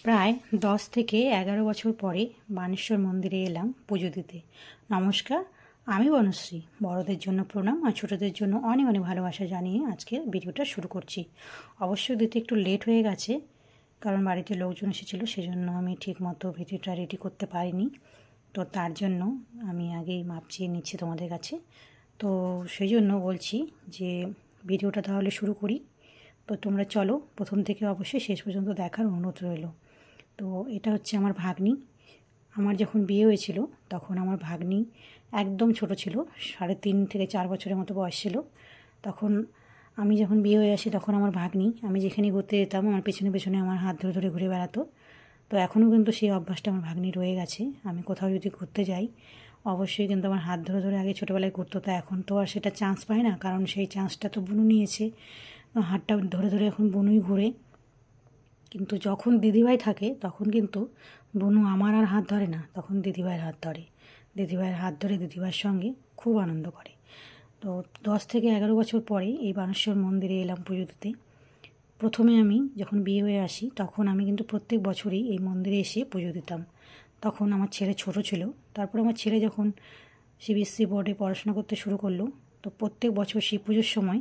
প্রায় 10 থেকে 11 বছর পরে বানেশ্বর মন্দিরে এলাম পুজো দিতে। নমস্কার, আমি বনশ্রী। বড়দের জন্য প্রণাম আর ছোটদের জন্য অনেক অনেক ভালোবাসা জানিয়ে আজকের ভিডিওটা শুরু করছি। অবশ্যই দিতে একটু লেট হয়ে গেছে, কারণ বাড়িতে লোকজন এসেছিলো, সেজন্য আমি ঠিকমতো ভিডিওটা রেডি করতে পারিনি। তো তার জন্য আমি আগেই মাপ চেয়ে নিচ্ছি তোমাদের কাছে। তো সেই জন্য বলছি যে ভিডিওটা তাহলে শুরু করি। তো তোমরা চলো, প্রথম থেকে অবশ্যই শেষ পর্যন্ত দেখার অনুরোধ রইল। তো এটা হচ্ছে আমার ভাগ্নি। আমার যখন বিয়ে হয়েছিল তখন আমার ভাগ্নি একদম ছোট ছিল, 3.5 থেকে 4 বছরের মতো বয়স ছিল। তখন আমি যখন বিয়ে হয়ে আসি তখন আমার ভাগ্নি, আমি যেখানে ঘুরতে যেতাম আমার পেছনে পেছনে আমার হাত ধরে ধরে ঘুরে বেড়াতো। তো এখনও কিন্তু সেই অভ্যাসটা আমার ভাগ্নি রয়ে গেছে। আমি কোথাও যদি ঘুরতে যাই অবশ্যই কিন্তু আমার হাত ধরে ধরে আগে ছোটোবেলায় ঘুরতো, তো এখন তো আর সেটা চান্স পায় না, কারণ সেই চান্সটা তো বুনু নিয়েছে। হাতটা ধরে ধরে এখন বুনুই ঘুরে। কিন্তু যখন দিদিভাই থাকে তখন কিন্তু বুনু আমার আর হাত ধরে না, তখন দিদিভাইয়ের হাত ধরে। দিদিভাইয়ের হাত ধরে দিদিভাইয়ের সঙ্গে খুব আনন্দ করে। তো 10 থেকে 11 বছর পরে এই বানেশ্বর মন্দিরে এলাম পুজো দিতে। প্রথমে আমি যখন বিয়ে হয়ে আসি তখন আমি কিন্তু প্রত্যেক বছরই এই মন্দিরে এসে পুজো দিতাম। তখন আমার ছেলে ছোট ছিল। তারপর আমার ছেলে যখন সিবিএসসি বোর্ডে পড়াশোনা করতে শুরু করলো, তো প্রত্যেক বছর শিব পুজোর সময়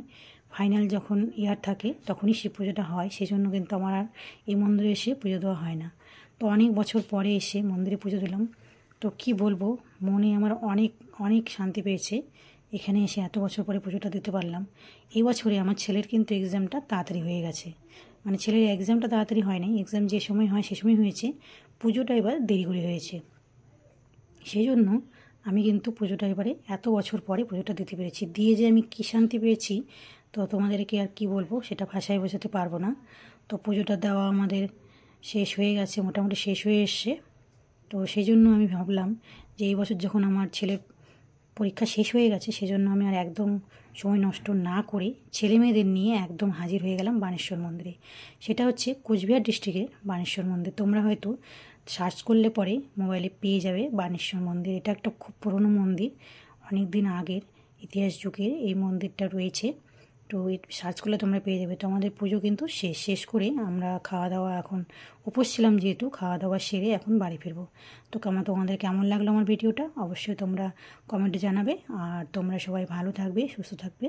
ফাইনাল যখন ইয়ার থাকে তখনই শিব পুজোটা হয়, সেই জন্য কিন্তু আমার আর এই মন্দিরে এসে পুজো দেওয়া হয় না। তো অনেক বছর পরে এসে মন্দিরে পুজো দিলাম। তো কি বলবো, মনে আমার অনেক অনেক শান্তি পেয়েছে। এখানে এসে এত বছর পরে পুজোটা দিতে পারলাম। এই বছরে আমার ছেলের কিন্তু এক্সামটা তাড়াতাড়ি হয়ে গেছে, মানে ছেলের এক্সামটা তাড়াতাড়ি হয় নাই, এক্সাম যে সময় হয় সে সময় হয়েছে, পুজোটা এবার দেরি করে হয়েছে। সেই জন্য আমি কিন্তু পুজোটা এবারে এত বছর পরে পুজোটা দিতে পেরেছি। দিয়ে যে আমি কী শান্তি পেয়েছি তো তোমাদেরকে আর কি বলবো, সেটা ভাষায় বোঝাতে পারবো না। তো পুজোটা দেওয়া আমাদের শেষ হয়ে গেছে, মোটামুটি শেষ হয়ে এসছে। তো সেই জন্য আমি ভাবলাম যে এই বছর যখন আমার ছেলের পরীক্ষা শেষ হয়ে গেছে, সেজন্য আমি আর একদম সময় নষ্ট না করে ছেলে মেয়েদের নিয়ে একদম হাজির হয়ে গেলাম বানেশ্বর মন্দিরে। সেটা হচ্ছে কোচবিহার ডিস্ট্রিক্টের বানেশ্বর মন্দির। তোমরা হয়তো সার্চ করলে পরে মোবাইলে পেয়ে যাবে বানেশ্বর মন্দির। এটা একটা খুব পুরনো মন্দির, অনেক দিন আগের ইতিহাস যুগের এই মন্দিরটা রয়েছে। তো সার্চ করলে তোমরা পেয়ে যাবে। তো আমাদের পুজো কিন্তু শেষ করে আমরা খাওয়া দাওয়া, এখন উপোস ছিলাম যেহেতু, খাওয়া দাওয়া সেরে এখন বাড়ি ফিরবো। তো তোমাদের কেমন লাগলো আমার ভিডিওটা অবশ্যই তোমরা কমেন্টে জানাবে। আর তোমরা সবাই ভালো থাকবে, সুস্থ থাকবে।